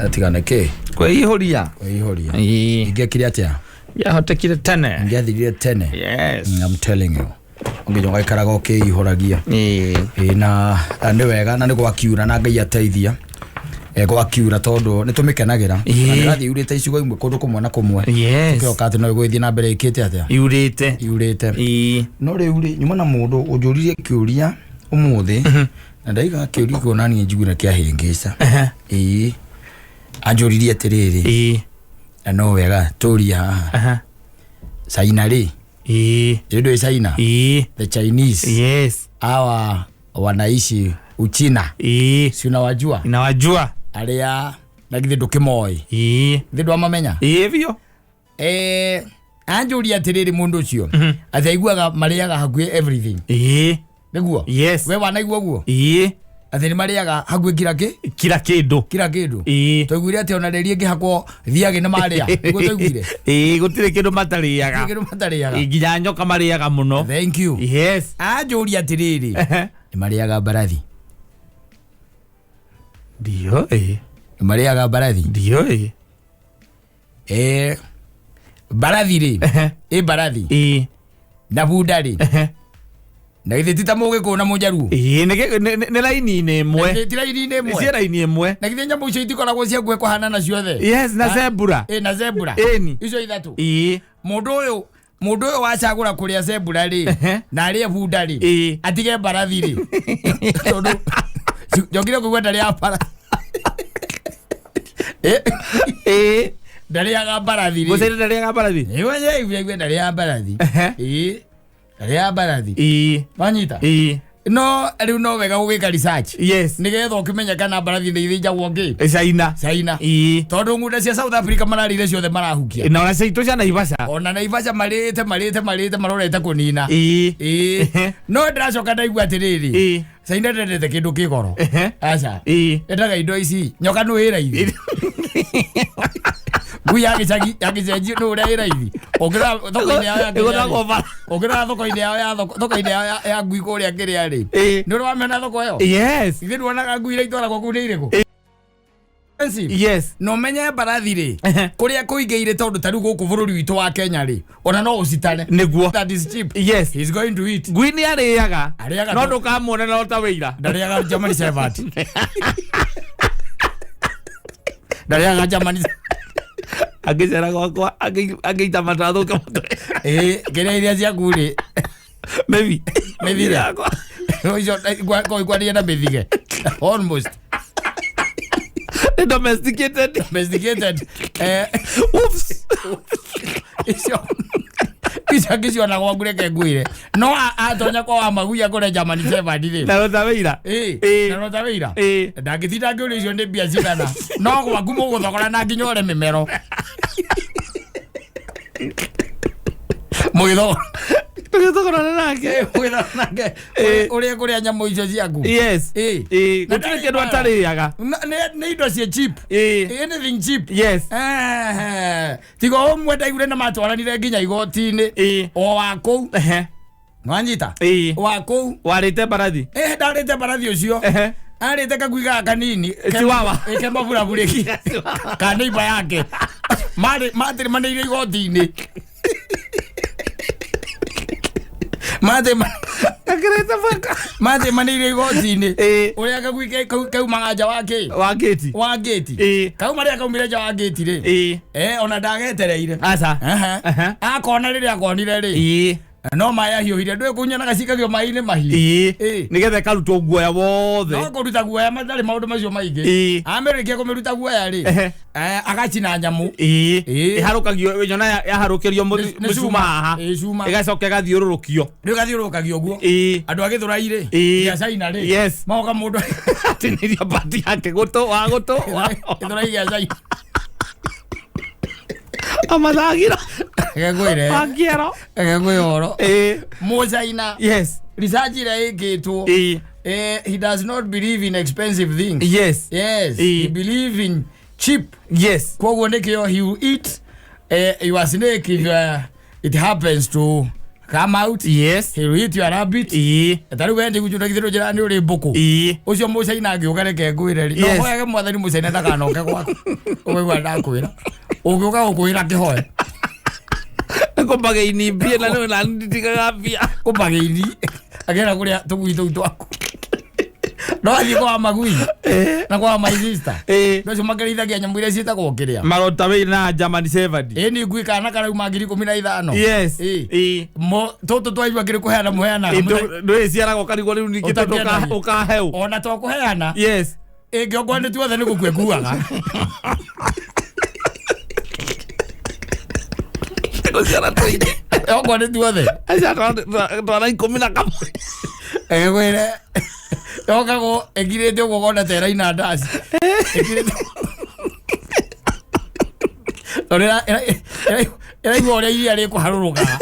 atigana ke kwihoria ingekire atia ya hotekire tene ngiathirire tene. Yes, I'm telling you ongejonga ikaraga ukiihoragia na ande wega na ni gwakiura na Ngai ateithia gwakiura tondu ni tumikenagira na ngathi yurite icigo imwe kundu kumwe na kumwe. Tukioka ati no gwithi na mbere ikite atia yurite no riu ri nyuma na mundu ujuririe kiuria umuthi na ndaiga kiuria kuona ni njigura kia hingisa anjuririe atiriri no wega turia China ri ndio China the Chinese. Yes, hawa wanaishi Uchina. Si unawajua? Inawajua aria nagithi ndukimoi ndio amamenya hivyo anjuri atiriri mundu ucio athaiguaga mariaga hakuhi everything niguo. Yes, we wanaigua guo athiri mariaga hakuhi kila kindu toiguire ati ona reri ingi hakwo thiage na maria niguo toiguire gutire kindu matariaga nginya nyoka mariaga muno. Thank you. Yes, anjuri atiriri ni mariaga mbarathi. Ndio mariaga mbarathi. Ndio mbarathi ri mbarathi na bunda ri na githitita muge kuna mujaru ne laini ne mwe ti laini ne mwe si laini mwe na githenya mu icio itikoragwo cia gwe kuhana na ciothe. Yes, na zebra na zebra icio ithatu mundu uyu wacagura kuria zebra ri na aria bunda ri atige mbarathi ri tondu jogire kuigua ndari ya mbarathi ndari ya mbarathi ri gusere ndari ya mbarathi iwe ndari ya mbarathi ndari ya mbarathi manyita no riu no wega gwika research. Yes, nigetha ukimenya kana mbarathi ni ithinjagwo ngi China tondu nguda cia South Africa mararire ciothe marahukia na ona citu cia Naivasha ona Naivasha marite marorete kunina no ndiracoka ndaigua atiriri China ndendete kindu kigoro aca endaga indo ici nyoka no iraithi guya gicenjio no uria iraithi ogira thoko-ini yao ya ngui kuria kiria ri ni uramena thoko yo. Yes, ithe nduonaga ngui iria itwaragwo kuu ni iriku. Yes, no menye mbarathi ri kuria kuingiire tondu tariu guku bururi witu wa Kenya ri ona no ucitane niguo. That is cheap. Yes, he's going to eat. ngui ni ariaga no ndukamuona na utaweira ndariaga German Shepherd ndariaga German agicera gwakwa ageita matatho kamwe kire iria cia kuri methire yakwa oizo kwa ni na methige almost domesticated oops icio na gwangure ke nguire no atonya kwa wa maguya kore German Shepherd ri na rotaweira ndangithinda ngiuri icio ni mbia cigana no gwaku muguthogora na nginya ore mimero mugithogora nake uria kuria nyamu icio ciaku. Yes, gutire kindu atariaga ni indo cia cheap anything cheap. Yes, tigo umwe ndaigure na matwaranire nginya igoti-ini o wako mwanyita wako warite mbarathi ndarite mbarathi ucio arite kagui gaka kanini chiwawa kemabura bureki kana iba yake matiri manire igoti-ini mate manire igoti-ini uria kagui kau manganja wa gate kau maria kaumire nja wa gate ri ona ndagetereire aca akona riria akonire ri no maya hiuhire ndwe kunyana gacikagio mai-ini mahiu nigetha karutwo guoya wothe no kuruta guoya matari maundu macio maingi amerikia kumiruta guoya ri agacina nyamu iharukagio nyona yaharukirio mucuma haha igacoka gathiururukio ndio gathiururukagio guo andu agithuraire ya China ri moka mundu atiniria bati yake guto ithuraire ya China amazagira egwire akiero egwiro mo China. Yes, research ira ikitwo he does not believe in expensive things. Yes, he believe in cheap. Yes, kwa nikio he will eat your snake if it happens to come out. Yes. He will eat your rabbit. Tari wendi kujuda githiro jira ni uri mbuku. Ucio Musaina ngiuka reke ngwire ri. No hoya mwathani Musaina ndakanoke gwaku. Uwe ndakwira. Ugiuka gukwira kihoe. Kumpageini bia na no na nditiga bia. Kumpageini. Agera kuria tugwithu twaku. No athi kwa magui na kwa my sister no cio magerithagia nyamu iria cietagwo kiria marota wĩ na German Shepherd ni ngui kana karauma 15,000 yes mo toto twaigua ngiri kuheana muheana no ciaragwo karigwo riu ningĩ ukaheu ona to kuheana yes ngĩongwa nĩ tuothe nĩ gũkua nguaga gũciara tũingĩ ongwa nĩ tuothe aca twara 11 gwĩre Yokago egirete gukona tera ina ndasi. Egirete. Ora era igore iria ri kuharuruka.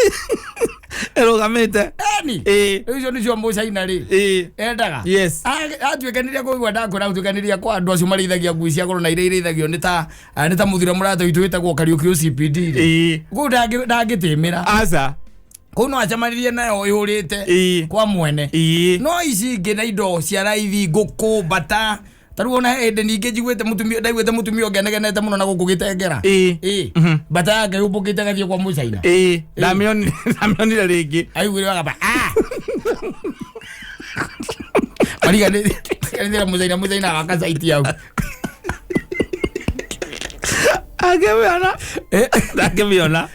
Erogamete. Ani. Icio nicio Musaina ri. Endaga. Yes. Atuikaniria kuigua ndakora atuikaniria kwa andu acio marithagia ngui cia goro na iria irithagio ni ta muthira murato itu witagwo Kariuki CPD ri. Ku ndangitimira. Aca. Kuno acamanirie nayo ihurite kwa mwene no ici ingi na indo cia raithi nguku bata taru ona ende ninge jigwete mutumio ndaigwete mutumio ngenegenete muno na guku gitengera bata yake yubukite gathie kwa Musaina damion ringi aigwire wagaba mariga ni Musaina akasaiti yau Ndakimiona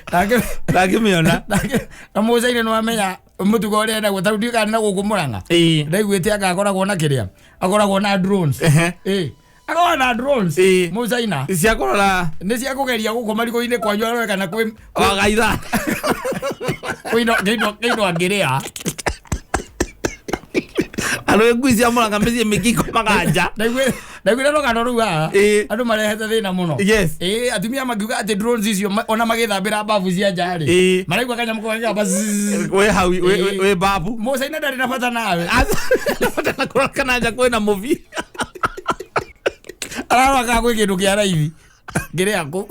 na Musaina no amenya mutugo ore na gutaruti kana na gukumuranga ndaigwete agakoragwo na kiria akoragwo na drones akoragwo na drones Musaina cia kurora ni cia kugeria guko mariko-ini kwanyu aroe kana kwi gaitha kino angiria alo ngui cia muranga micie mikiko maganja ndaigwire no kana ruga andu marehete thina muno yes atumia magiuga ati drones icio ona magithambira babu cia njari maraigwa kanya mukanga bas we hawi we babu Musaina ndari na bata nawe bata na kura kana nja kwina movie arawa ka gwe kindu kia raithi ngire aku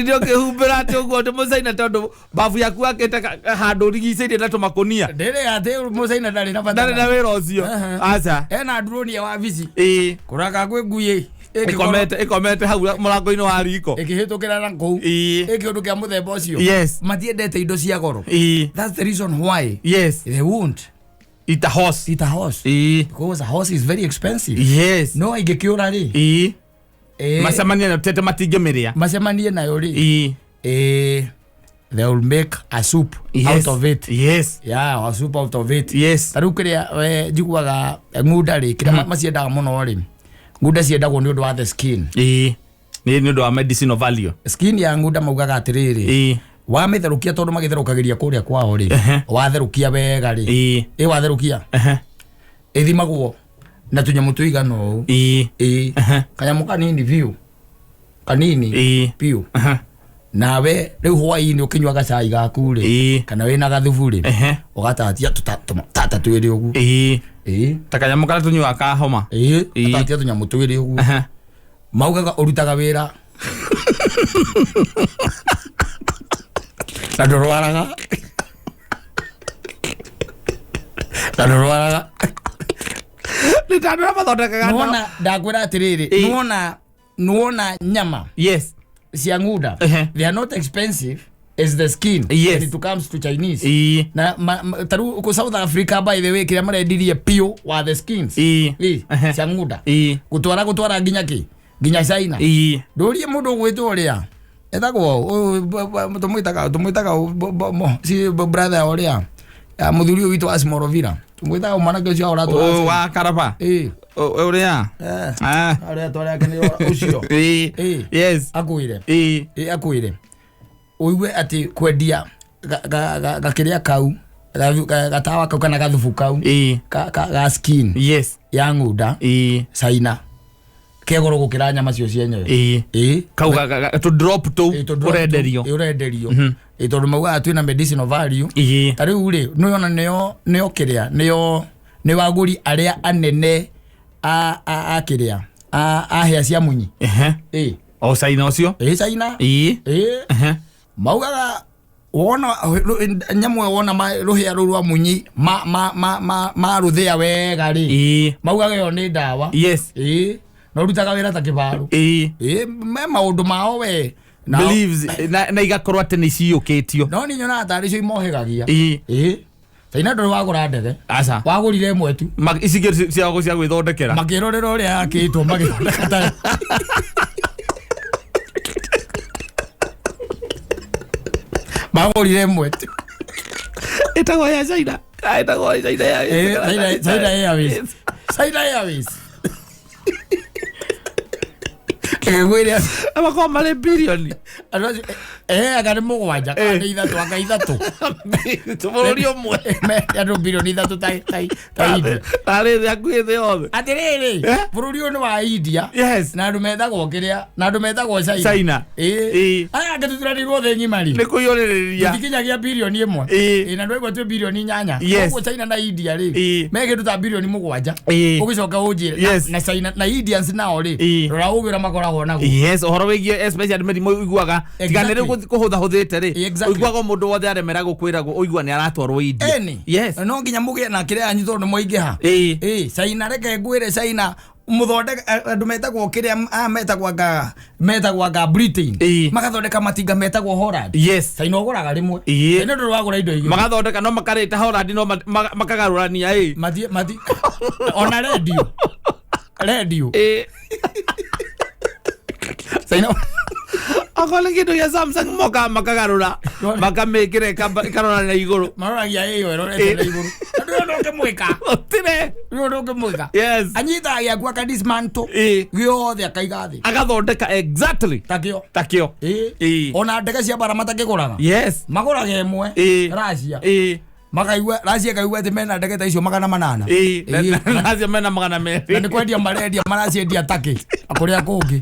Ndio kihumbira ati uguo ndi Musaina tondu babu yaku akete handu rigiceirie na tumakonia ndere ati Musaina ndari na bata ndari na wira ucio aca ena drone ya wabici kuraka gwe ngui ikomete hau murango-ini wa riko ikihitukira na kou ikiundu kia muthemba ucio matiendete indo cia goro that's the reason why they won't eat a horse because a horse is very expensive no ingikiura ri macemania na tete matingimiria macemanie nayo ri they will make a soup out of it a soup out of it taru kiria njiguaga nguda ri kiria maciendaga muno ri nguda ciendagwo ni undu wa the skin ni undu wa medicinal value skin ya nguda maugaga atiriri wametherukia tondu magitherukagĩria kuria kwao ri watherukia wega ri watherukia ithimagwo na tunyamu tuigano kanyamu kanini biu kanini biu nawe riu hwaini ukinywa gacai gaku ri kana wina gathubu ri ugatatia tata twiri ugu ta kanyamu kala tunywa ka homa tatia tunyamu twiri ugu maugaga urutaga wira na ndorwaraga nitandura mathondekaga nuona ndakwira atiriri nuona nyama cia nguda they are not expensive as the skin when it comes to Chinese na taru ko South Africa by the way kiria marendirie pio wa the skins cia nguda gutwara nginya China ndurie mundu gwitwo ria etagwo tumuitaga si brother oria muthuri witu wa Smorovira tumuitaga mwanake ucio auratu wa Karaba oria oria twaria kene ucio akuire uiwe ati kwendia gakiria kau gatawa kau kana gathubu kau ga skin ya nguda China kegoro gukira nyama cio cienyewe kau to drop to urenderio tondu mauga twina medicinal value tariu ri noyona neo kiria neo waguri aria anene a kiria a hia cia munyi o China ucio China maugaga wona nyamwe wona ruhia rurwa munyi ma ruthia wega ri maugaga yo ni ndawa yes no rutaga wira ta kibaru me maundu mao we believes na igakorwo ati ni ciukitio no ni nyona atari cio imohegagia Taina ndo wagura ndege. Asa. Wagurire mwe tu. Isigir cia gwithondekera. Makirorera uria yakitwo magithondeka. Magurire mwe tu. Etagwo ya China. Etagwo ya China ya. China Airways. China Airways. Gwire abako male billion agare mugwanja kana ithatu akaithatu tumurio mwe ya do billion ithatu tai tare ya kwithe othe atiriri bururi onu wa India yes na ndumetagwo kiria na ndumetagwo China aya ngetuturanirwo the ngimari ni kuyoriria ndikinyagia billion imwe na ndwego tu billion 8 kwa China na India ri mege tuta billion mugwanja ugicoka unjire na China na Indians nao ri rora ugira makora yes ohoro wigie especially medimo iguaga tiganire kuhutha huthite ri iguaga mundu wothe aremera gukwiragwo uigua ni aratwarwo India yes no nginya mugie na kire anyu tondu moingiha China reke ngwire China muthondeka andu metagwo kiria metagwo ga Britain magathondeka matinga metagwo Holland yes China oguraga rimwe ino ndu wagura indo igio magathondeka no makarita Holland no makagarurania mati ona radio China akole kitu ya Samsung makagarura makamekire karona na iguru maroragia iyo erorete na iguru ndoke mweka otire ndoke mweka yes anyita ya kwa dismantle giothe akaigathi agathondeka exactly takio ona ndege cia bara matakiguraga yes maguraga imwe Russia makaigwa Russia kaigwa ati mena ndege ta icio 800 Russia mena 200 na ni kwendia marendia maraciendia Turkey akuria kungi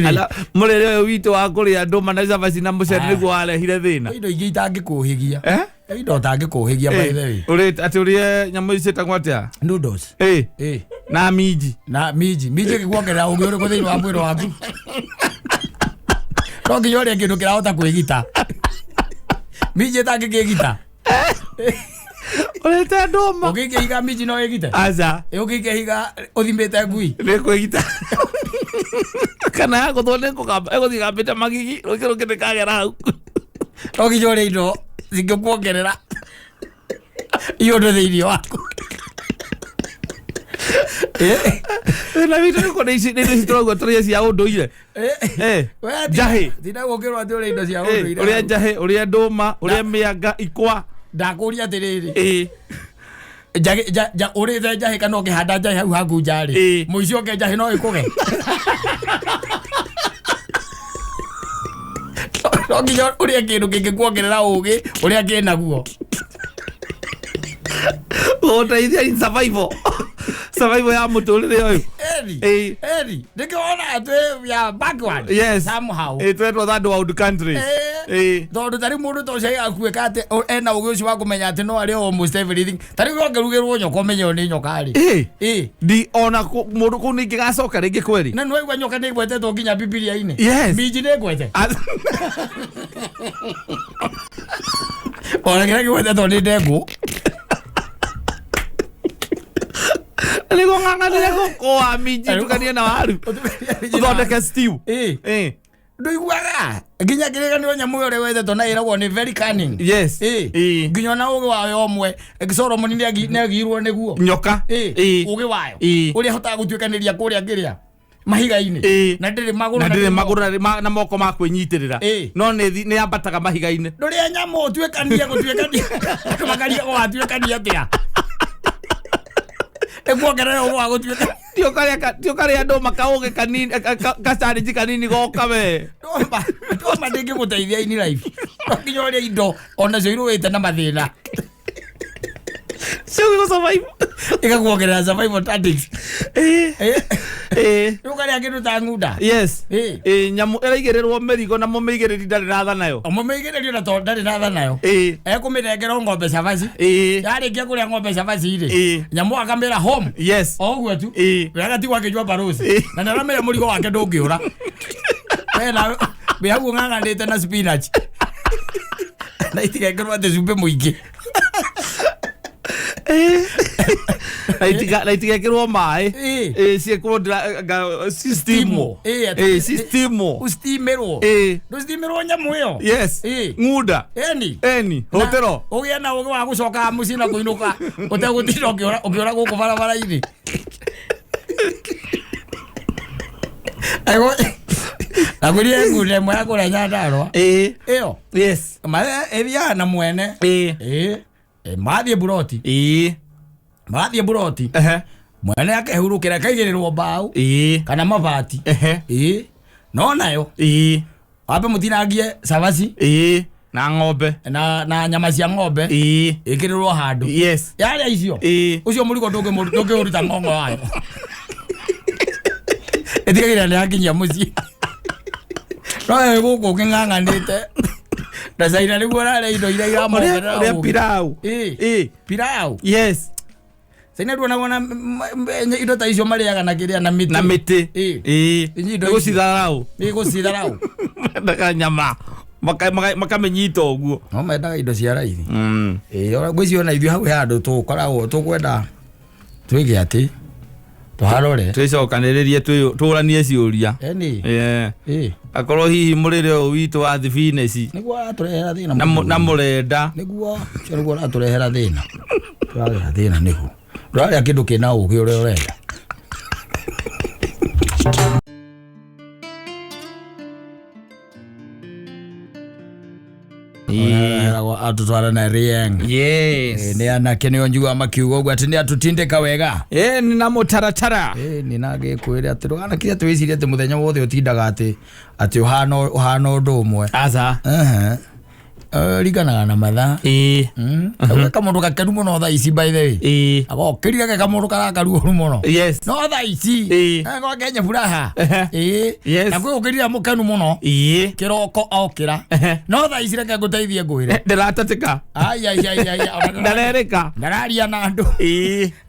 ala murere witu wa kuria nduma na cabaci na mucere niguo arehire thina indo ingi itangikuhigia indo tangikuhigia by the way uri ati uri nyamu icitagwo atia noodles na miji kiguongerera ungi uri kuthini wa mwiro waku no nginya kindu kirahota kwigita miji tangikigita urete nduma ukihiga miji no igite aza ukihiga uthimbite ngui ni kwigita kana guthone kugamba eguthigambite magigi rukiro kitikagera hau oginyore indo zingikuongerera iyo ndo thiini waku na vitu niko nisi turagwa turia cia unduire jahi thina gukirwa ati uri indo cia unduire uria jahi uria nduma uria mianga ikwa ndakuria atiriri uri the jahi kana ukihanda jahi hau hangu njari muicio ke jahi no ikuge nginya uria kindu kingikuongerera ugi uria kinaguo uteithia in survival ya muturire uyu eri ndikiona ati ya backward somehow twetwo third world countries tondu tari mundu to cia akuika ati ena ugi ucio wa kumenya ati no ari almost everything tari ngirugirwo nyoka menyo ni nyoka ri di ona mundu ku ningi gacoka ringi kweri na nwe nyoka ni gwetetwo nginya Biblia-ini miji ni gwete ona ngira gwetetwo ni ndengu Lego ng'ang'anire gukoa miji tukania na waru uthondeke stew ndu iguaga nginya kiriganio nyamu ore wethetwo na iragwo ni very cunning yes nginya na ugi wayo omwe Solomon ni agirwo niguo nyoka ugi wayo uria hotaga gutwikaniria kuria ngiria mahiga-ini na ndiri maguru na moko ma kwinyitirira no ni ambataga mahiga-ini nduria nyamu utwikania kumakaria kwa atwikania atia eguogerera ugo wa gutwika tio karia ndo makauge kanini kasariji kanini goka we ndoma ndingi guteithia ini life nginya uri indo ona cio iruite na mathina cio go survive ikaguogerera survival tactics ukaria kindu ta ngunda yes nyamu iraigererwo merigo na mumigereri ndari na tha nayo mumigereri na to ndari na tha nayo kumirengera ngombe cabaci yarikia kuria ngombe cabaci ri nyamu akamira home yes ogwo tu wega ti gwake jwa barosi na ndaramenya murigo wake ndungiura Wena biagu nganga ndete na spinach. Na itigekirwo ate cumbĩ mũingĩ. Na itigekirwo maĩ. Ciĩkwo systemo. Systemo. Ustimerwo. Ndustimerwo nyamũ ĩyo. Yes. Ng'unda. Eni. Hotero. Ũgĩa na ũgĩ wa gũcoka mũciĩ na kũinũka. Ũtegũtinda ũkĩũra gũkũ barabara-inĩ. Agurie ngune mwa kula Nyandarua. Iyo. Yes. Ethia na mwene. Mathie buroti. Mathie buroti. Mwene akehurukira kaigirirwo mbao. Kana mabati. No nayo. Wape mutinangie sabaci. Na ng'ombe. Na nyama cia ng'ombe. Ikirirwo handu. Yes. Yale icio. Ucio murigo ndũngĩũruta ng'ong'o wayo. Etigira nĩ akinyia mũciĩ. No gũkũ ng'ang'anĩte. Ndacaina nĩguo rare indo iria iramũrehera. Ũrĩa pilau. Pilau. Yes. Saina ndona indo ta icio marĩaga na kĩrĩa na mĩtĩ. Na mĩtĩ. Nĩgũcitharau. Nĩgũcitharau. Ndaga nyama. Makamenyita ũguo. No mendaga indo cia raithi. Ona ngwĩciria ona ithuĩ hau he handũ tũkoragwo tũkwenda twĩge atĩ tũharore twicokanĩrĩrie tũranie ciũria. Akorwo hihi mũrĩre ũyũ witũ wa thibineci nĩguo aratũrehera thĩna na mũrenda nĩguo aratũrehera thĩna. Tũrarĩa thĩna nĩguo tũrarĩa kĩndũ kĩna ũgĩ ũrĩa ũrenda. Atutwara na Rieng. Yes. Ni anake nĩo njuga makiuga ũguo atĩ nĩ atũtindĩka wega. Ni na mũtaratara. Ni nagĩkwĩra atĩ ndũganakire twĩcirie atĩ mũthenya wothe ũtindaga atĩ ũhana ũndũ ũmwe. Aca. Riganaga na mathaa. Kamundu gakeru muno thaa ici by the way. Agokĩria kamundu karakaru ũru muno. Yes. No thaa ici. Ngo Kenya furaha. Yes. Na gwĩkĩria mũkenu muno. Kĩroko okĩra. No thaa ici reke ngũteithie ngwĩre. Ndĩratatĩka. Ndarerĩka. Ndararia na andũ.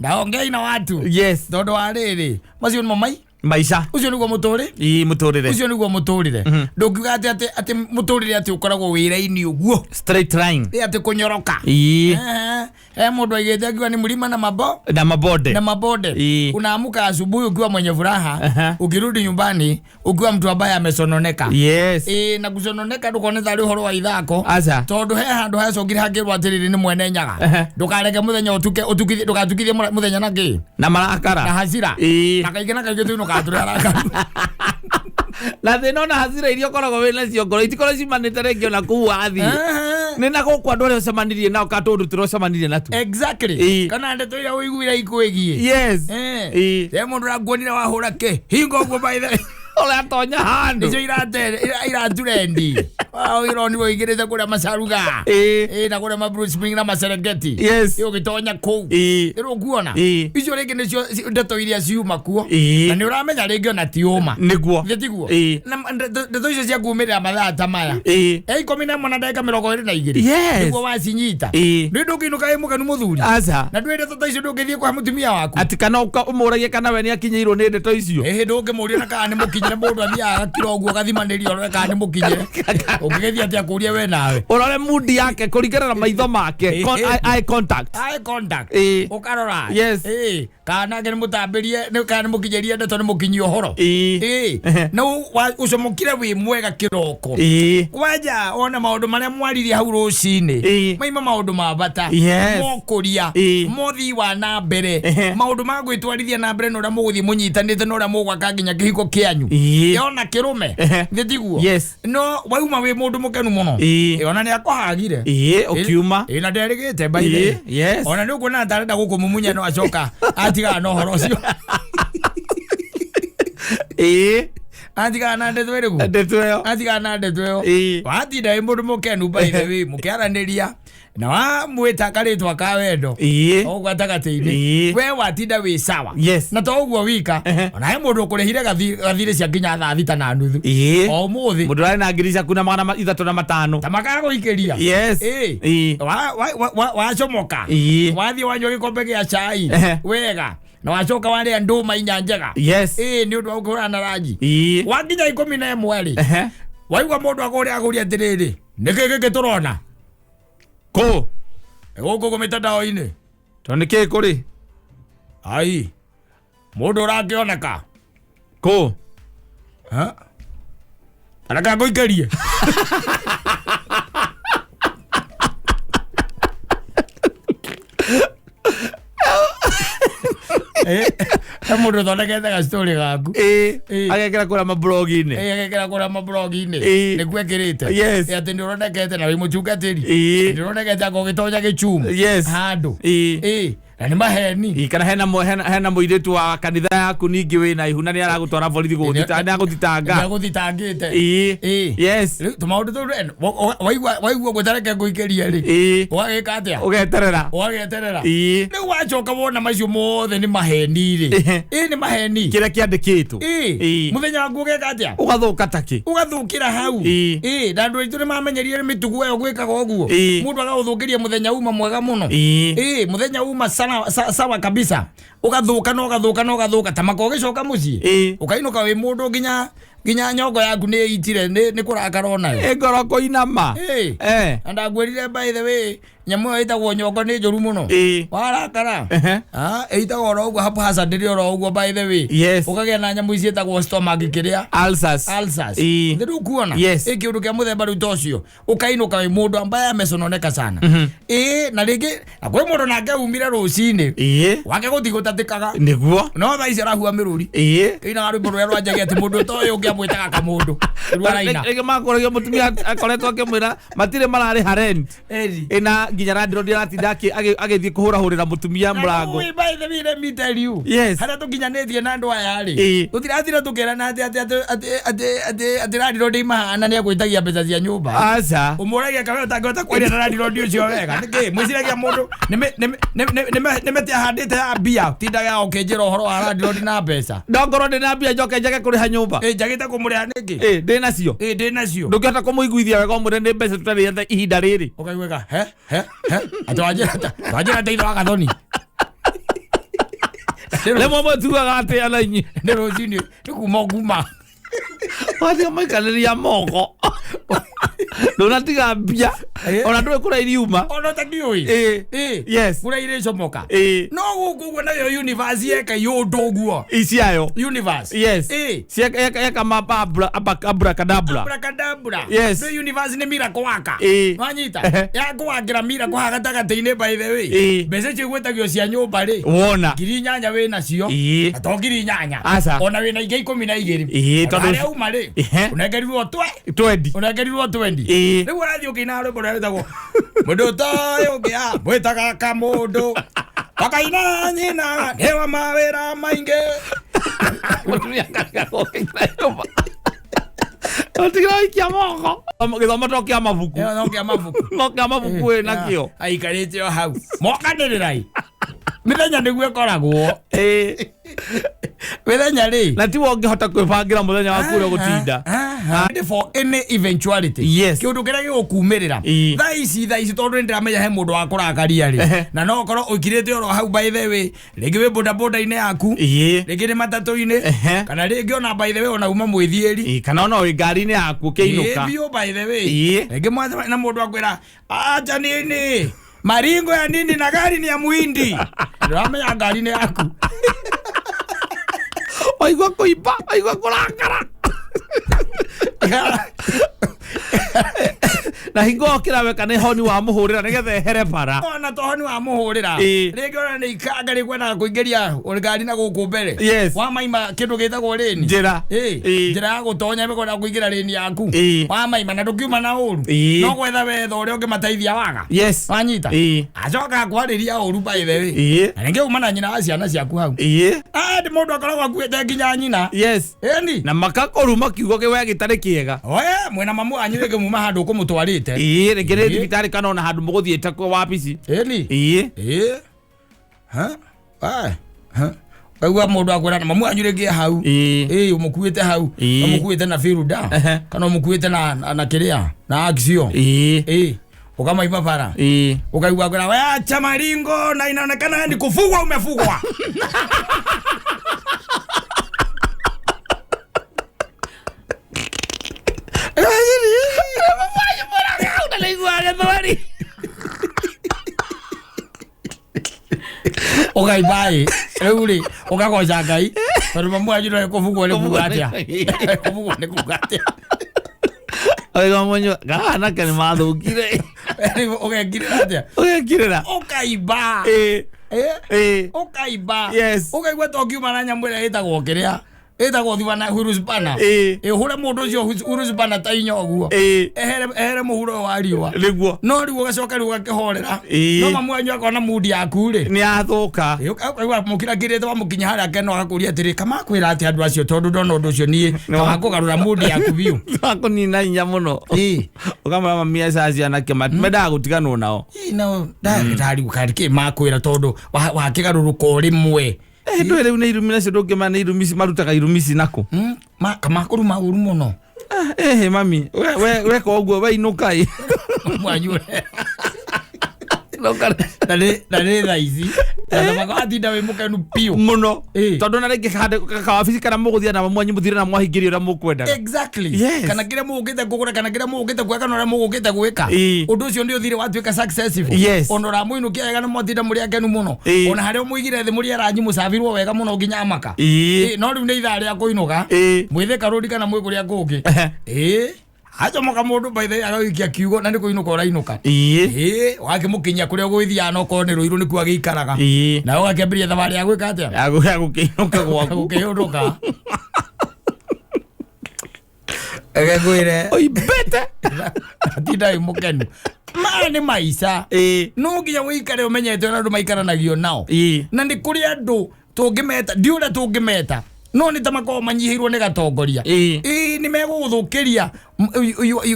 Ndaongei na watu. Yes. Tondũ wa rĩrĩ. Macio nĩ Maisha. Ucio nĩguo mũtũrĩre. Mũtũrĩre. Ucio nĩguo mũtũrĩre. Ndũngiuga atĩ mũtũrĩre atĩ ũkoragwo wĩra-inĩ ũguo. Straight line. Atĩ kũnyoroka. Mũndũ aigĩte akiuga ni mlima na mabonde. Na mabonde. Unaamka asubuhi ukiwa mwenye furaha, ukirudi nyumbani ukiwa mtu ambaye amesononeka. Yes. Na kusononeka ndukonetha ri uhoro wa ithako. Tondu he handu hacokire hangirwo atiriri ni mwene nyaga. Ndukareke muthenya utukithie ndukatukithie muthenya naki. Na marakara. Na hasira. Na kaingĩ na kaingĩ tu na thĩna ona hasira iria ũkoragwo wĩna cio ngoro itikorwo ciumanĩte rĩngĩ ona kũu wathiĩ nĩ na gũkũ andũ arĩa ũcemanirie nao kana tũndũ tũrĩa ũcemanirie natuo. Exactly. Kana ndeto iria ũiguire ikwĩgiĩ. Yes. Mũndũ ũrakuonire wahũra kĩ hingo ũguo by the way. Ũratonya handũ icio iraturendi ironirwo igĩrĩte kũrĩa macaruga na kũrĩa ma Bruce Spring na Maserengeti ũgĩtonya kũu rĩu kuona icio rĩngĩ nĩcio ndeto iria ciuma kuo na nĩ ũramenya rĩngĩ ona ti ũma nĩguo tiguo ndeto icio cia kumĩrĩra mathaa ta maya 11 na ndagĩka 22 nĩguo wacinyita rĩu ndũngĩinũka wĩ mũkenu mũthuri na ndũĩ ndeto ta icio ndũngĩthiĩ kwa mũtumia waku atĩ kana ũmũragie kana we nĩ akinyĩirwo nĩ ndeto icio ndũngĩmũria na kana nĩ mũkinyĩre mũndũ athiaga kiro ũguo gathimanĩrio ũrore kana nĩ mũkinyĩre ũngĩgethi atĩ akũrie we nawe ũrore mudi yake kũringana na maitho make eye contact ũkarora kana nĩ mũtambĩrie kana nĩ mũkinyĩrie ndeto nĩ mũkinyia ũhoro no ũcomokire wĩ mwega kĩroko kwanja ona maũndũ marĩa mwaririe hau rũcinĩ maima maũndũ ma bata mokũria mothii wa na mbere maũndũ ma gwĩtwarithia na mbere na ũrĩa mũgũthiĩ mũnyitanĩte na ũrĩa mũgwaka nginya kĩhiko kĩanyu yona kĩrũme thĩtiguo no wauma wĩ mũndũ mũkenu mũno ona nĩ akũhagire ũkiuma na nderĩgĩte baithe ona nĩ ũkuona atarenda gũkũmumunya no acoka atigaga na ũhoro ũcio atigaga na ndeto ĩyo watinda wĩ mũndũ mũkenu baithe wĩ mũkĩaranĩria na wamwĩta karĩtwa ka wendo ũguo gatagatĩ-inĩ we watinda wĩ sawa na to ũguo wika ona he mũndũ ũkũrĩhire gathirĩ cia nginya thaa thita na nuthu o mũthĩ mũndũ ararĩ na ngiri ciaku na 305 ta makagũikĩria wacomoka wathiĩ wanyua gĩkombe gĩa cai wega na wacoka wale nduma inyanjaga yes ni undu wa gukura na rangi wakinya 11 ri waigwa mundu aguria atiriri niki giturona ko guku mitandao-ini to niki kuri ai mundu urakioneka ko ha araka goikerie mundu thondekete ga story gaku agekera kura mablogi-ini agekera kura mablogi-ini niguo ekirite ati ndirondekete na wi mutungatiri ndirondekete agogitonya gichumu handu na ni maheni kana hena muiritu wa kanitha yaku ningi wina ihu na ni aragutwara borithi guthitangite yes tumaundu tu waigua gutareke guikeria ri wagika atia ugeterera ni wacoka wona macio mothe ni maheni ri ni maheni kira kiandikitwo muthenya waku ugeka atia ugathuka taki ugathukira hau na andu aitu ni mamenyerie mitugo yo gwikaga uguo mundu agaguthukiria muthenya uma mwega muno muthenya uma sawa kabisa ugathuka tamako gicoka mucii ukainuka wi mundu nginya nyongo yaku ni itire ni kurakara nayo ngoro kuinama andagwirire by the way nyamu itagwo nyongo ni njuru muno warakara itagwo ro uguo haphazard ro uguo by the way ukagia na nyamu ici itagwo stomach kiria ulcers ndiru kuona kiundu kia muthemba riu tocio ukainuka wi mundu ambaye amesononeka sana na ringi akwe mundu nake umire rucini wake gutigutatikaka niguo no tha ici arahua miruri ina rwimbo rwa rwanjagia ati mundu toyo ngiamwitaga kamundu rwaraina ege makoragia mutumia akoretwo akimwira matire marari harend ina nginya radio ndiratinda agithii kuhurahurira mutumia murango we by the way let me tell you hara tukinyanetie na andu aya ri tutirathira tukirana ati radio ndi mahana ni agwitagia mbeca cia nyumba aca umuragia kawe utangota kwaria na radio ucio wega niki mwiciragia mundu nimetia handite ya bia tindaga ukinjira uhoro wa radio ndi na mbeca ndongoro ndi na bia njoke njage kuriha nyumba njagite kumuriha niki ndi nacio ndukihota kumuiguithia wega umure ni mbeca tutarietha ihinda riri ukaigweka atwajira teitho wa gathoni lemwe mutuaga atia na inyi ni rucini ni kuma watia maikaniria moko ndunatiga mbia ona ndwe kura iriuma ona takioi yes kura ire comoka no guku guo nayo universe yeka yundu guo iciayo universe yeka mapa abracadabra yes no universe ni miracle waka wanyita ya kuwagira miracle hagatagataine by the way mbeca cigwetagio cia nyumba ri wona ngiri nyanya wina cio atongiri nyanya ona wina ingi 12 tondu uma ri unegerirwo 20 unegerirwo 20 riu arathi ukina rwimbo rwa rwitagwo mundu toyo ngia mwitaga kamundu wakaina nyina hewa mawira maingi otigira ikia moko githoma tokia mabuku nokia mabuku we nakio aikarite o hau mokanirirai mithenya niguo ikoragwo mithenya ri na tiwo ngihota kwibangira muthenya waku uri gutinda for any eventuality kiundu kiria gigukumirira tha ici tondu ndiramenya he mundu wa kurakaria ri na no korwo ukirite oro hau by the way ringi wi boda-boda-ini yaku ringi ni matatu-ini kana ringi ona by the way ona uma mwithieri kana ona wi ngari-ini yaku kiinuka bio by the way ringi mwathana na mundu akwira acha nini maringo ya nini na gari ni ya muhindi ndiramenya ngari ni yaku waigua kuimba waigua kurakara na hingo kirawe kana honi wa muhurira nigetha ehere bara ona to honi wa muhurira ringi ona ni ikanga ri kwenda kuingiria ngari na guku mbere wa maima kindu gitagwo reni njira ya gutonya mekona kuingira reni yaku wa maima na ndukiuma na uru no gwetha wetha uria ungimateithia waga wanyita acoka kwariria uru by the way na ringi uma na nyina wa ciana ciaku hau ndi mundu akoragwo akuite nginya nyina eni na makakoruma kiugo kiwe gitari kiega mwena mamu anyu rege muma handu kumutwarite rege ni thibitari kana ona handu muguthiete kwa wabici kaigua mundu akwira na mamu anyu rege hau umukuite hau umukuite na firuda kana umukuite na kiria na action ukamaima bara ukaigua kuna wewe acha maringo na inaonekana ni kufugwa umefugwa. Okay, bye. Euli, ukakosa Ngai. Tondũ mamu ajira kufugwa ni kugatia. Kufugwa ni kugatia. Oiga mwenye gana kani mathukire. Ugekirira atia? Ugekirira. Ukaiba. Ukaiba. Yes. Ukaigua tokiuma na nyamũ ĩrĩa ĩtagwo kĩrĩa? Ĩtagwo thibana hurusbana. Hũre mũndũ ũcio hurusbana ta inya ũguo. Ehere mũhuro wa riũa. Nĩguo. No riũ ũgacoka riũ ũgakĩhorera. No mamu wanyu akona mudi yaku rĩ. Nĩ athũka. Ukaigua mũkira kĩrĩte wa mũkinya harĩa akeno agakũria atĩrĩ kama kwĩra atĩ andũ acio tondũ ndona ũndũ ũcio niĩ kama kũgarũra mudi yaku biũ. Akũnina hinya mũno. Ũkamwĩra mami acio cianake mendaga gũtiganwo nao. No ndagĩtarĩ gũkandĩkĩ makwĩra tondũ wakĩgarũrũka o rĩmwe. Ndwe rĩu nĩ irumi nacio ndũngĩma nĩ irumi marutaga irumi cinakũ. Kama kũruma ũru mũno. Mami weka ũguo weinũka mwanyu na nĩ thaa ici watinda wĩ mũkenu piũ mũno tondũ na rĩngĩ kawabici kana mũgũthiĩ na mwanyu mũthire na mwahingĩrio ũrĩa mũkwendaga. Exactly. Kana kĩrĩa mũgũkĩte kũgũra kana kĩrĩa mũgũkĩte gwĩka na ũrĩa mũgũkĩte gwĩka ũndũ ũcio nĩ ũthire watuĩka successful. Ona ũramũinũkia wega nĩ mwatinda mũrĩ akenu mũno. Ona harĩa mũigire thĩ mũrĩ aranyi mũcabirwo wega mũno nginya amaka. No rĩu nĩ ithaa rĩa kũinũka mwĩthĩ karũri kana mwĩ kũrĩa kũngĩ. Acha moka mundu by the agawikia kiugo na niko inuka urainuka. Wakimukinya kuria gwithia no ko ni ruiru ni kwa giikaraga. Na ugakembiria thabari ya gwika atia? Ya gukiinuka gwaku. Gukiinuka. Egegwire. Oi bete. Atida imukenu. Mane maisa. No nginya wikare umenyete na andu maikaranagia nao. Na ndi kuri andu tungimeta ndiura tungimeta. No ni tamako manyihirwo ni gatongoria. Ni meguguthukiria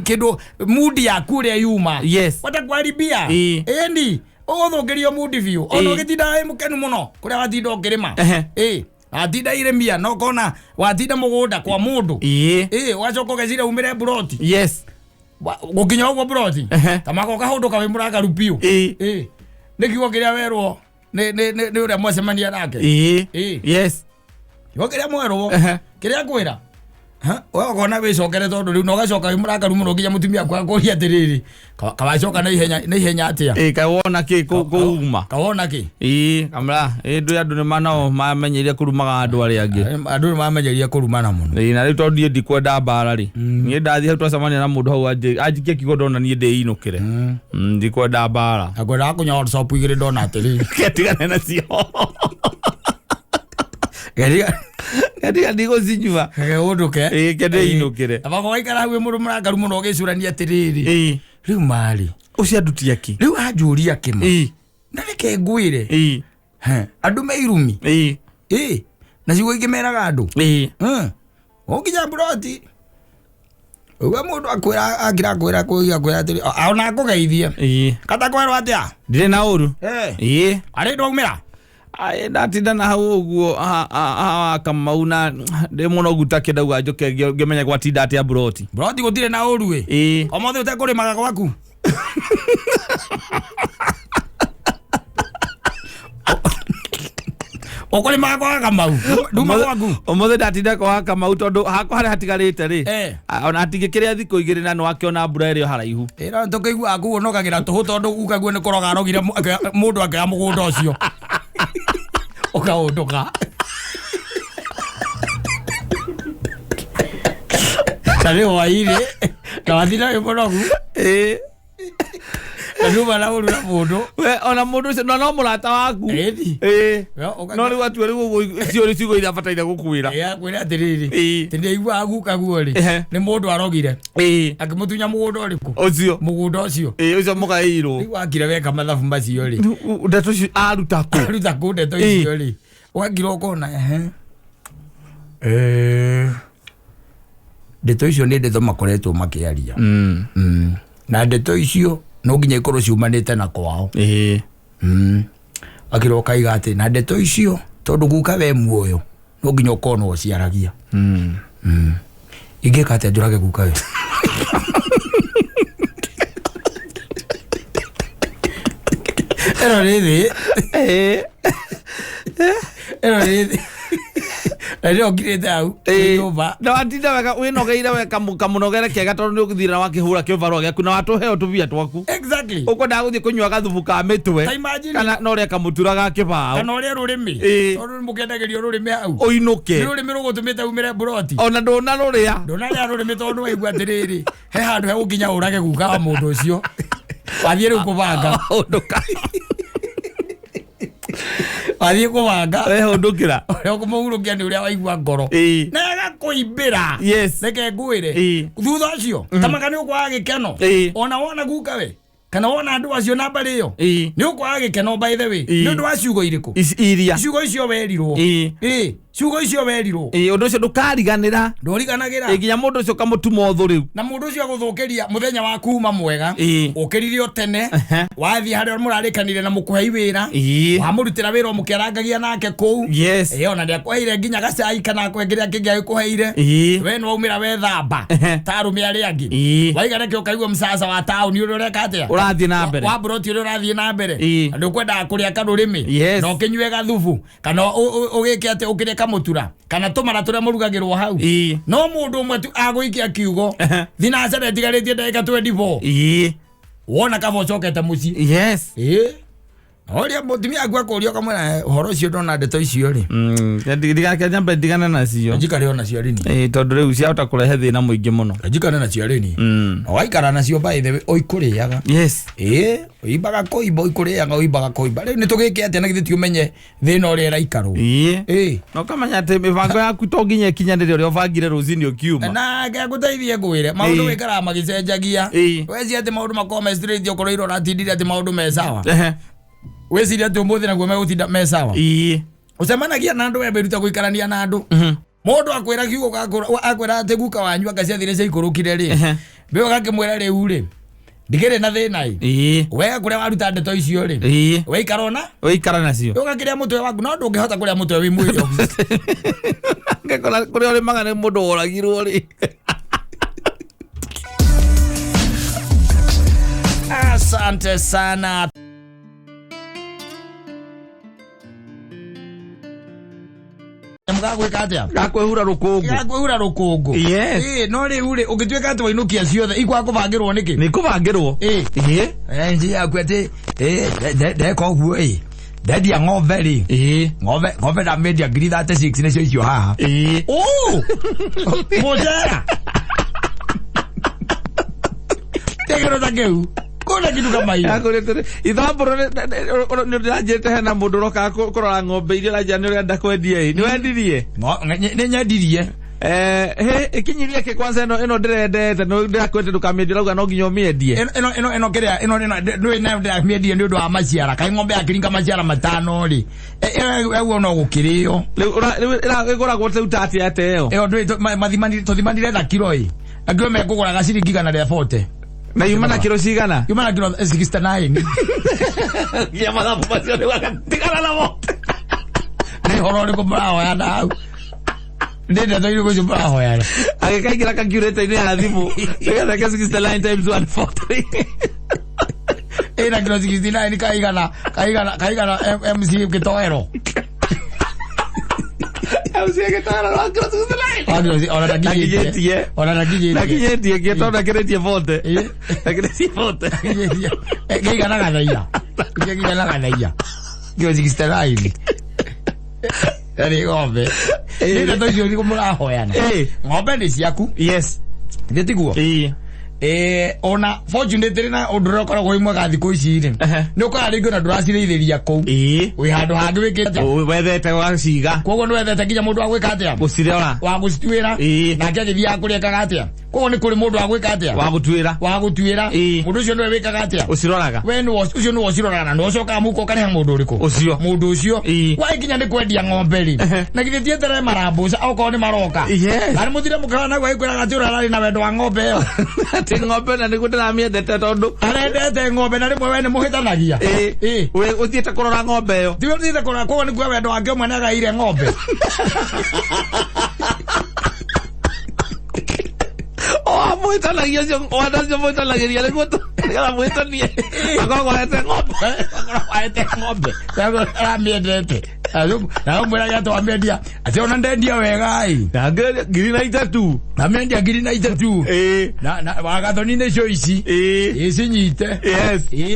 kindu mudi yaku ria yuma. Watakwaribia. Ni uguthukiria mudi biu. Ono gitinda wi mukenu muno kuria watinda ukirima. Atinda iremia no kona watinda mugunda kwa mundu. Wacoka gecira umire broti. Gukinya ugo broti. Tamako kahunduka wi muragaru piu. Nikiugo kiria werwo ni uria mwacemania nake. Yokiria mwerwo kiria kwira wewe ukona wicokere tondu riu no gacoka imurakaru muno nginya mutumia kwa kuri atiriri kawacoka na ihenya atia kawona ki kuuma kawona ki kamera ndu andu ni manao mamenyeria kurumaga andu ari angi andu ni mamenyeria kurumana muno na riu tondu ndi kwenda mbara ri nie ndathi hau twacemania na mundu hau anjikie kigo ndona nie ndi inukire ndi kwenda mbara akwenda kunya WhatsApp igire ndona atiriri ketigana nacio Gari ndigo zinyua. Unduke. Kende inukire. Abako waikara hawe mundu muragaru muno gicurania atiriri. Riu mari. Ucia ndutia ki. Riu ajuria kima. Na reke ngwire. Andu meirumi. Na cigo ikimeraga andu. Onginya broti. Uwe mundu akwira agira kwira kwira atiri. Aona kugeithia. Kata kwerwo atia? Ndire na uru. Ari ndogumira. Ndatinda na hau uguo Kamau na ndi muno gutakenda gwa njoke ngemenya gwatinda atia broti gutire na uru omothe utekurimaga gwaku ukurimaga kwa Kamau nduma gwaku omothe ndatinda kwa Kamau tondu hakwa haria hatigarite ri ona atingikiria thiko igiri na no akiona mbura irio haraihu ira ntokeigua aku nokagira tuhu tondu ukaguo ni kuroga arogire mundu akaya mugunda ucio ukaunduka tari waire na wathina wi munogu Numa na uru na mundu we ona mundu ucio no murata waku no ri watu ri gugu cio ri cigo ira bataire gukwira kwira atiriri tindi igua aguka guori ni mundu arogire akimutunya mugunda uriku ucio mugunda ucio ucio mugairo ni wakire weka mathabu macio ri ndeto cio aruta ku ndeto icio ri wakira ukona ndeto icio ni ndeto makoretwo makiaria na ndeto icio no nginya ikorwo ciumanite na kwao akira ukaiga ati na ndeto icio tondu guka we muoyo no nginya ukono uciaragia ingika ati njurage guka we Ero rithi. Ero rithi. Ndio ngirite au. Nyumba. Na watinda wega winogeire weka kamunogere kega tondu ni ukithira wakihura kivaro gyaku na watuheo tubia twaku. Exactly. Uko ndaguthie kunywa gathubu ka mitwe. Kana no ria kamutura ga kibao. Kana ria rurimi. Tondu mukendagerio rurimi au. Oinuke. Rurimi rugutumite umire buroti. Ona ndona ruria. Ndona ria rurimi tondu waigua atiriri. He handu he gukinya urage guka wa mundu ucio. Wathie ru kubanga. Nduka. Wathie kubanga. Ndukira. Rio kumuhurukia ni uria waigua ngoro. Na agakuimbira. Yes. Reke ngwire. Thutha ucio. Tamakani ukwaga gikeno. Ona wona guka we. Kana wona andu acio na mbari iyo. Ni ukwaga gikeno by the way. Ni undu wa ciugo iriku. Iria. Ciugo icio werirwo. Ciugo icio werirwo. Undu ucio ndukariganira. Nduriganagira. Nginya mundu ucio kamutuma uthu riu. Na mundu ucio aguthukiria muthenya wa kuuma mwega. Ukiririo tene. Wathie haria murarikanire na mukuhei wira. Wamurutira wira mukiarangagia nake kou. Yes. Ona ndiakweire nginya gacai kana kwengeria kingi agikuheire. We no umira we thamba. Tarume ari angi. Waigana ki ukaigwa msasa wa town uri ureka atia. Urathie na mbere. Wa broti uri urathie na mbere. Andu kwenda kuria karurimi. No kinywe gathubu. Kana ugike ati ukire kamutura. Kana tumara turia murugagirwo hau. No mundu umwe tu aguikia kiugo. Thina cere tigaritie ndagika 24. Wona kabo chokete muci. Yes. Oria mutumia agwa kurio kamwe horo cio ndona ndeto icio ri. Ndigana nacio. Njikare ona cio rini. Tondu riu cia uta kurehe thina muingi muno. Njikare nacio rini. Waikara nacio by the way oikuriaga. Yes. Oimbaga koimba oikuriaga oimbaga koimba. Riu nitugike ati na githiti umenye thina uria raikaro. No kamanya ati mibango yaku to nginya kinyanire uria ubangire ruzini ukiuma. Na ngaguteithie ngwire maundu wikara magicenjagia. Wezi ati maundu makome straight okoro iro ratindire ati maundu me sawa. Weciria ati umuthi naguo megutinda me sawa. Ucemanagia na andu weberuta guikarania na andu. Mundu akwira kiugo akwira ati guka wanyu agaciathire cia ikurukire ri. Beo gakimwira riu ri. Ndigire na thina i. Wega kuria waruta ndeto icio ri. Weikara nacio. Ugakiria mutwe waku no ndungihota kuria mutwe wi mwiri. Ngekora kuria uri magane mundu oragirwo ri. Asante sana. Mugagwika atia? Gakwehura rukungu. Yes. No riu ri ugituika ati wainukia ciothe ikwa kubangirwo niki? Ni kubangirwo. Nji yaku ati ndeka uguo Daddy ng'ombe ri. Ng'ombe na media ngiri 36 nicio icio haha. Mojera. Tegero takeu. Kona kitu kama hiyo. Akore ithamburo ni ndajete hena mundu roka kurora ng'ombe iria raja ni urenda kwendia ni wendirie. Ni nyendirie. Ikinyirie ke kwanza eno ndirendete no ndakwete ndukamendie rauga no nginya umiendie. Eno kiria ndui na ndamiendie ndu wa maciara kai ng'ombe akiringa maciara matano ri. Ewe no gukirio. Iguragwo teutati ateo. Ndui mathimandire na kilo i. Agio mekugura gaciringi kana ria 40. Na yumana kilo cigana? Yumana kilo 69. Ya mathabu macio ni wagatigana namo. Ni horo ni kumbrao ya dau. Ndende ndo yuko jumbrao ya. Agikaingira calculator ni ya thimu. Nigana ke 69 times 143. Na kilo 69 ni kaigana MC Kitoero. Ona nakijetie kietona kiretie vote. Nakiretie vote. Gigana ganaia. Gigana ganaia. Gyo zikistera hivi. Ng'ombe. Ndio ndio hiyo kumurahoyana. Ng'ombe ni ciaku. Yes. Ndetiguo. Ona fortunately na uduro koragwo imwe gathiku ici ri ni ukaringo na nduracirithĩria kuu wi handu hangi wikite wethete waciga koguo ni wethete nginya mundu wa gwika atia gucirora wa gucituira nake agithia kuriekaga atia koguo ni kuri mundu wa gwika atia wa gutuira mundu ucio niwe wikaga atia uciroraga we ni ucio ni uciroraga na ucoka muko kariha mundu uriku ucio mundu ucio wa ikinya ni kwendia ng'ombe ri na githie tere marambuca au ni maroka ari muthire mukana gwa ikwira gatura rari na wendo wa ng'ombe yo ng'ombe na niguo ndĩramiendete tondu arendete ng'ombe na rĩmwe we nĩ mũhĩtanagia we ũthiĩte kũrora ng'ombe ĩyo ti ũthiĩte kũrora koguo nĩguo wendo wake ũmwe nĩagaire ng'ombe amwe mwĩtanagia cio wanacio mwĩtanagĩria nĩguo tũgera mwĩtanie akoragwo ahete ng'ombe amĩendete na ũmwĩraga twamĩendia atĩ ona ndendia wega na ngiri na itatu amĩendia ngiri na itatu na wagathoni nĩcio ici cinyite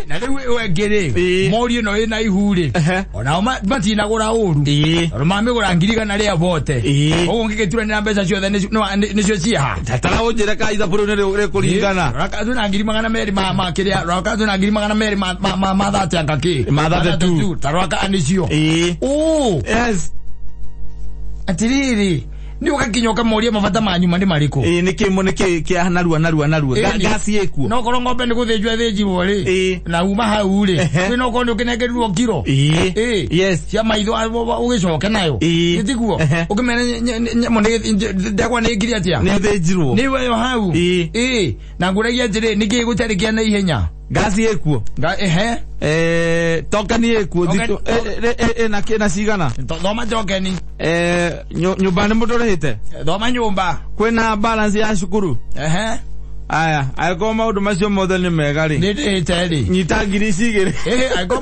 na rĩu wengĩrĩ mori ĩno ĩna ihurĩ onao matinagũra ũru ona mamĩgũra ngiri igana rĩa bote ũguo ngĩgĩturanĩra mbeca ciothe nĩcio ciaha tatara ũnjĩre ka ithabu rĩu nĩrĩkũringana rakazu na ngiri magana merĩ ma kĩrĩa rakazu na ngiri magana merĩ ma thate angakĩ ma thate tu tarwaka nĩcio yes atiriri ni ugakinya ukamoria mabata manyu mandi mariko niki kia narua gasi ekuo no korwo ng'ombe ni guthinjwa thinjirwo ri na uma hau ri no korwo ukinengerirwo kiro yes cia maitho ugicoke nayo gitiguo ukimena nyamone ndagwa ni ngiri atia ni thinjirwo ni weyo hau na nguragia njiri niki gutarikia na ihenya gasi ekuo tokeni ekuo na cigana thoma jokeni nyumba nĩ mũtũrĩte thoma nyumba kwĩna balance ya cukuru aya aiko maũndũ macio mothe nĩ mega rĩ nĩndĩhĩte rĩ nyita ngiri cigĩrĩ aiko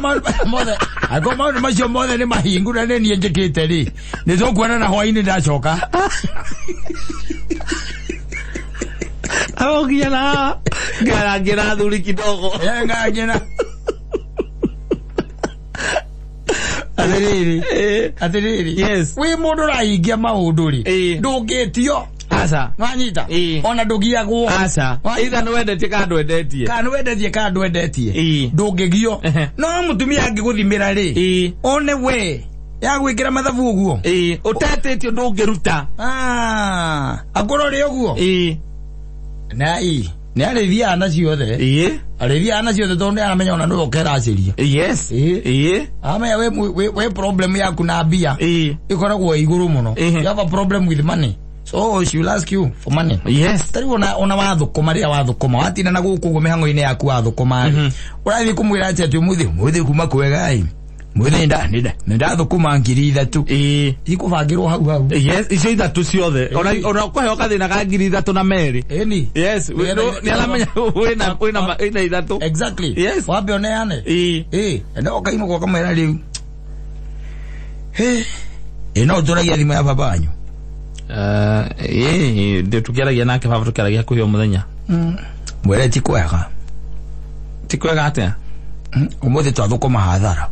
maũndũ macio mothe nĩ mahingu na nĩ niĩ njĩkĩte rĩ nĩ tũkuonana hwainĩ ndacoka agogiana ngarangĩra thuri kidogo ngangĩra atiriri yes wi mundu urahingia maundu ri ndungitio asa nwanyita ona ndugiagwo asa either no wendetie ka ndwendetie ndungigio no mutumia angiguthimira ri one we ya gwikira mathabu uguo utetitio ndungiruta akorori uguo nĩ arĩithia ana ciothe arĩithia ana ciothe tondu aramenya ona nĩwe ũkeraciria yes amenya we problem yaku na mbia ikoragwo iguru muno you have a problem with money so she will ask you for money yes tari ona wathukuma rĩrĩa wathukuma watina na gũkũ ũguo mĩhang'o-inĩ yaku wathukuma ũrathiĩ kũmwĩra atĩ mũthĩ kuma kwega mwene ndathukuma ngiri ithatũ ikubangirwo hau yes icio ithatũ ciothe ona kuheo kathina ka ngiri ithatũ na merĩ yes ni aramenya wina ithatũ exactly yes wambe oneane enda ukainũka ũkamwĩra rĩu no tũragia thimũ ya baba wanyu tukĩaragia nake baba tukĩaragia kũheo mũthenya mwĩre ti kwega atĩa ũmũthĩ twathũkũma hathara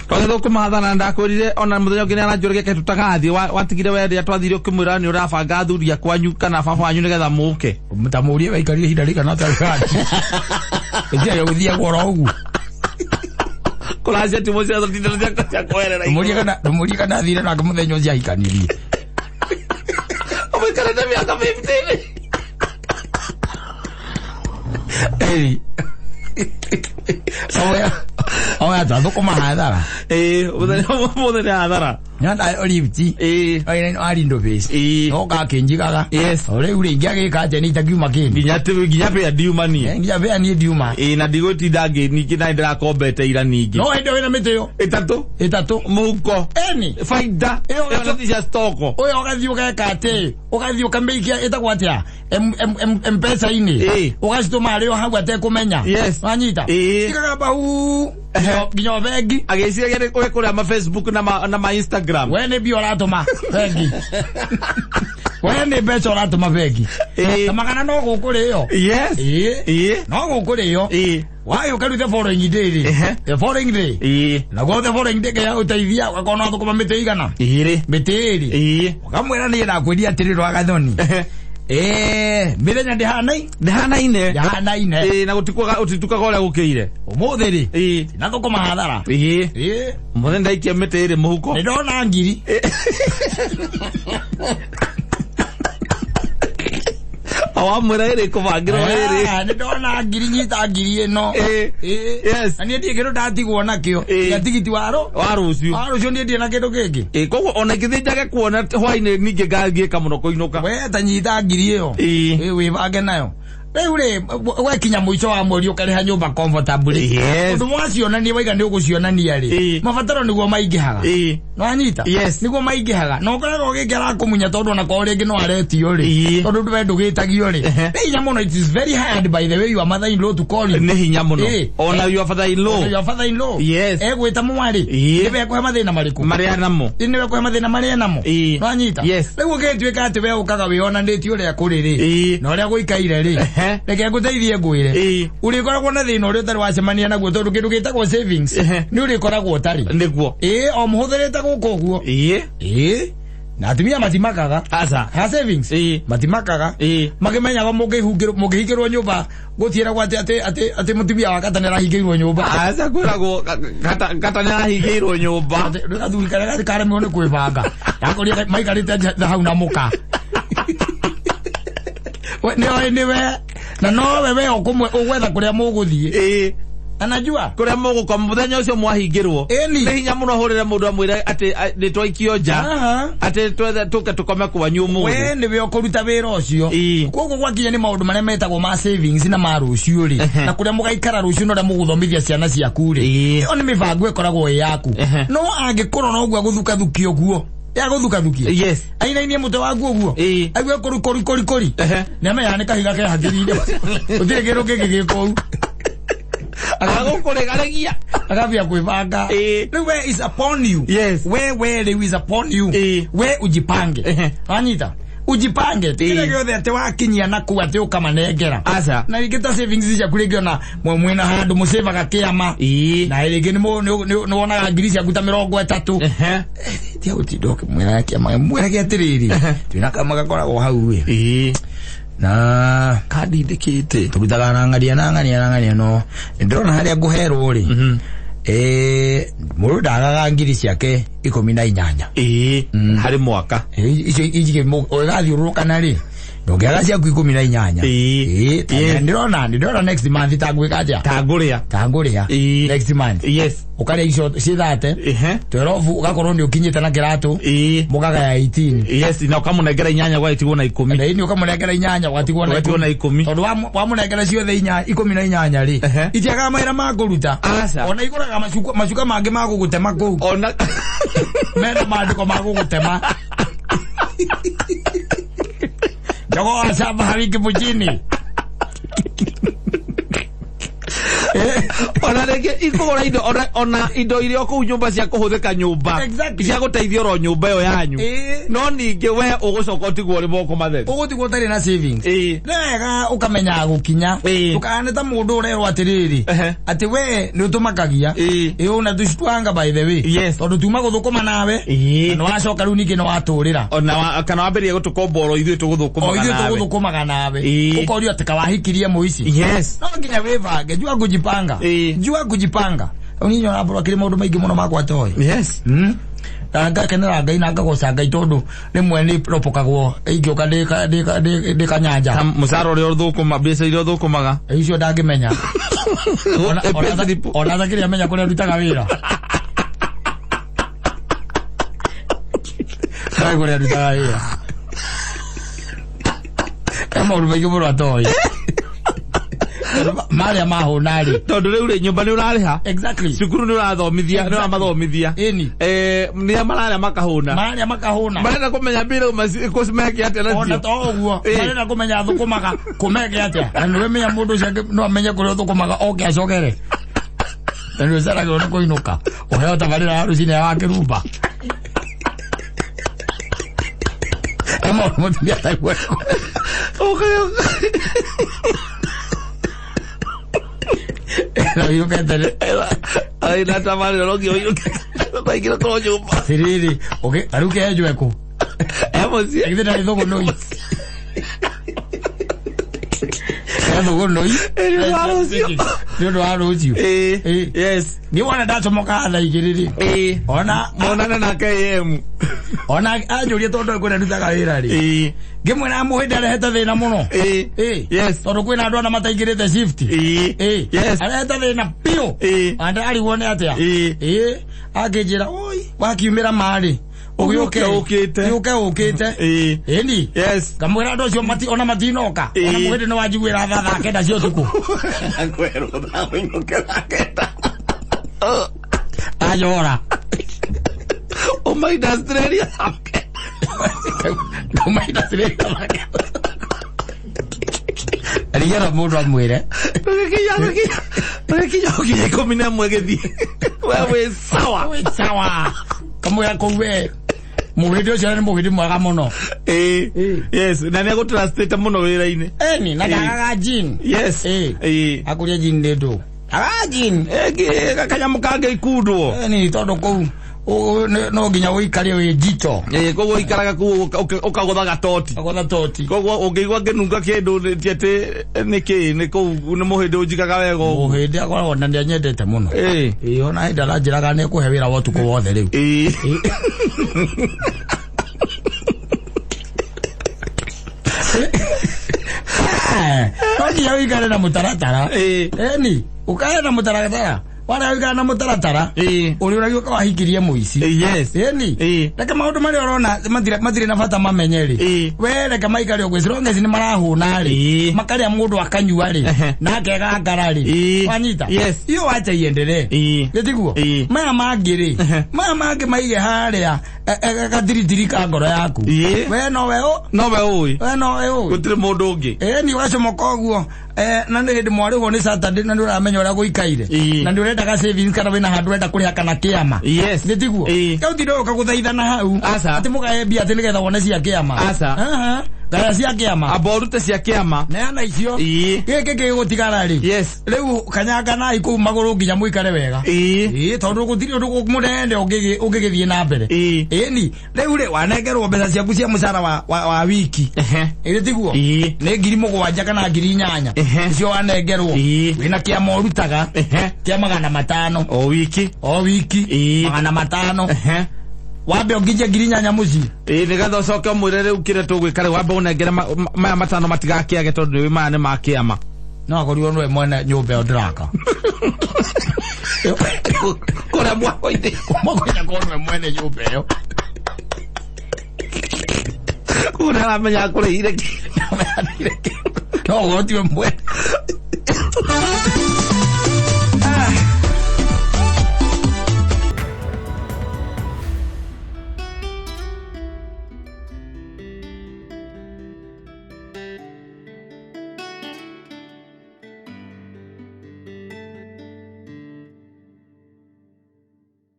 twagithũkũma hathara ndakwĩrire ona mũthenya ũngĩ nĩaranjũria reke tũtagathiĩ watigire wendia twathire ũkĩmwĩra nĩ ũrabanga athuri a kwanyu kana baba wanyu nĩgetha mũke mũtamũrie waikarire ihinda rĩigana atĩa ĩtia gũthiagwo oro ũguo kũracia timũ cia tũtindĩro cia kwerera mũrie kana athire nake mũthenya ũcio ahikanirie ũmũikarĩte mĩaka 15 oya twathũkũma hathara mũthenya hathara nyanda olivti arindo base oka kinjigaga yes ore uri ngiagika ate ni takiuma kindi nginya pe adiuma ni nginya pe ani diuma na digotida ngi ningi na ndira kombete ira ningi no ende wena miteyo etatu muko eni faida yo tia stoko oyo okathioka kate okathioka meikia etagwatia mpesa ini okastoma leo hagwa te kumenya yes anyita kikaga bau nginya bengi ageciria gere kũrĩa ma Facebook na ma Instagram wene bio ratuma bengi wene becho ratuma bengi kamagana no gũkũrĩyo yes no gũkũrĩyo wayo karute following day the following day na go the following day ya uteithia wakona thukuma mĩtĩ igana mĩtĩ ĩrĩ ukamwĩra nĩ ndakwĩria atĩrĩ rwagathoni mĩthenya ndĩhanaine na gũtitukaga ũrĩa gũkĩire ũmũthĩ rĩ na thũkũma hathara mũthenya ndaikia mĩtĩ ĩrĩ mũhuko nĩ ndona ngiri awamwĩra ĩrĩ kũbangĩrwo ĩrĩ nĩ ndona ngiri nyita ngiri ĩno yes na niĩ ndirĩ kĩndũ ndatigwo nakĩo gĩa tigiti wa rũciũ niĩ ndirĩ na kĩndũ kĩngĩ koguo ona ingĩthĩnjage kuona hwainĩ ningĩ ngangĩka mũno kũinũka we ta nyita ngiri ĩyo wĩbange nayo ule wekinya mwicho wa mweri ukariha nyumba comfortably undu mwacionania waiga ni ugucionania ri mabataro niguo maingihaga no anyita niguo maingihaga no koragwo gikira kumunya tondu na kwa ringi no aretio ri tondu ndwe ndugitagio ri hinya muno. It is very hard by the way your mother in law to call you ni hinya muno ona your father in law gwita mwari niwe kwa mathina mariku maria namo niwe kwa mathina maria namo no anyita riu gitwika ati we ukaga wionanitio uria kuri ri no uria guikaire ri reke nguteithie ngwire urikoragwo na thina uria utari wacemania naguo tondu kindu gitagwo savings ni urikoragwo utari niguo o muhuthirite guko guo na atumia matimakaga ha savings matimakaga magimenyaga mungihingirwo nyumba guthiera gwate ati mutumia wa katanera hingirwo nyumba kwiragwo katanera hingirwo nyumba athuri kare kare mone kwibanga yakoria maikarite hau na muka niwe na no wewe okumwe ugwetha kuria muguthie anajua kuria muguko muthenya ucio mwahingirwo ni hinya muno hurire mundu amwire ati ni twaikio nja ati twethe tukome kwa nyumu we niwe okuruta wira ucio koguo gwakinya ni maundu maria metagwo ma savings na ma rucio ri na kuria mugaikara rucio no muguthomithia ciana ciaku ri iyo ni mibango ikoragwo yaku no angikorwo no gwa guthuka thukio guo ya guthuka thukia aina inie muto wagu oguo agwe kori ne amenya ni kahiga ke hangirinde uthire gero gigiko agagukuregaregia agabia kwibanga we is upon you we is upon you we ujipange anyita ujipange kile giothe ate wakinyia na ku ate ukamanengera na igita savings cia kuregio na mwena handu museva kiama na iringi ni wona ngirisi akuta 30 tia utidoke mwena kiama mwena giatiriri twina kama gakoragwo hau na kadi ndikite turutaga na ngania no ndona haria nguherwo ri muru ndagaga ngiri ciake 18 hari mwaka icio ijige ogathiuruka na ri ndongeaga ciaku 18 ndirona next month tangwikaja tanguria next month ukaria icio cithate 12 ugakorwo ni ukinyite na kiratu mugaga ya 18 na ukamunengera inyanya gwatigwo na 10 na ini ukamunengera inyanya gwatigwo na 10 tondu wamunengera ciothe 18 ri itiaga maira makuruta ona ikoraga macuka mangi magugutema ku ona mena mandiko magugutema jogo asaba hariki mujini ona rege ikogora indo ona indo iria oku nyumba cia kuhuthika nyumba cia guteithia ro nyumba yo yanyu no ninge we ugucoka utigwo ri moko mathe ugutigwo tari na savings nega ukamenya gukinya ukane ta mundu urerwo atiriri ati we ni utumakagia una tushitwanga by the way tondu tuma guthukuma nawe no wacoka ru ninge no waturira ona kana wamberie gutukomboro ithuĩ tuguthukumaga nawe ukorio ati kawahikirie muici no nginya wivange jua kujipanga uninyo nabro akiri maundu maingi muno makwatoy anga kenera ngai na ngagoca ngai tondu rimwe ni propokagwo ingioka ndikanyanja musaro ri uthukuma mbeca iria uthukumaga icio ndangimenya ona thakiri amenya kuria rutaga wira sai kuria rutaga wira kama urubaige muno atoy maria mahonari tondu riu ri nyumba ni urariha cukuru ni urathomithia ni urathomithia ni mararĩa makahuna marenda kumenya mbira kusimeke atia na ona to oguo marenda kumenya thukumaga kumeke atia na we menya mundu cia no amenye kuria thukumaga oke acogere ndio sara gone kuinuka ohe tabarira harusi ya wake rumba kama mmoja atakuwa na yo kentele ai na tamale lo que yo baikira to nyumba siriri okay aruke ejo eko emosi ekida ndo ko noi ndo ko noi ndo harusi yes ni wana dacho moka ala igiriri ona monana na KM ona ajurie tondu kwena ndutaga wira ri ngimwe na muhinde arehete thina muno yes tondu kwina andu ana mataingirite shift yes arehete thina pio anda ari wone atia akinjira oi wakiumira mari Ukite eni yes kamwera ndo cio mati ona matinoka ona mwende no wajiguira thaa kenda cio tuku ngwero thaa kenda ayora o my Australia Aliera mundu amwire Rekiya komina mwegethi wewe sawa kamwira kuwe muhidi ucio ni muhidi mwega muno yes na ni agutranslate muno wira-ini eni na gaga jin yes akuria jin ndedo gaga jin kanyamu kange ikundwo eni tondu kuu no nginya uikare we jito koguo ikaraga ku ukagotha gatoti koguo ungeigwa ngenunga kindu tiete niki ni muhindi unjikaga wega muhindi akoragwo na nyendete muno ona ndara njiraga ni kuhe wira wa tuko wothe riu nginya uikare na mutaratara eni ukae na mutaratara wala wika na mutaratara uri uragio kwa hikirie muici yes eni reke maundu mari urona matire na bata mamenyeri we reke maikari ogwicirongezi ni marahuna ri makari mundu akanyua ri na akega ngarari wanyita yes iyo wacha iendelee getiguo maya mangiri maige haria gathiri ka ngoro yaku we no we gutire mundu ungi eni wacomoka oguo na ndi mwarigwo ni Saturday na nduramenya ura guikaire na ndurenda ga savings kana wina handu renda kuriha kana kiama yes nditiguo kauti ndo ukaguthaithana hau ati mugae bia ati nigetha wone cia kiama gaya cia kiama aborute cia kiama neana icio giki gutigara ri yes riu kanyanga na iku maguru nginya muikare wega tondu gutiri undu murende ungigithie na mbere eni riu ri wanengerwo mbeca ciaku cia mucara wa wiki nditiguo ni 7,000 kana 8,000 icio wanengerwo wina kiama urutaga kia 500 o wiki 500 wambe ongije 8,000 muci nigatha ucoke mwire riu kire tugwikare wambe unengere maya 5 matigakiage tondu ni maya ni makiama no akorirwo nwe mwene nyumba ndiraka kore mwako-ini konwe mwene nyumba iyo kuna aramenya kurehire no gotiwe mwene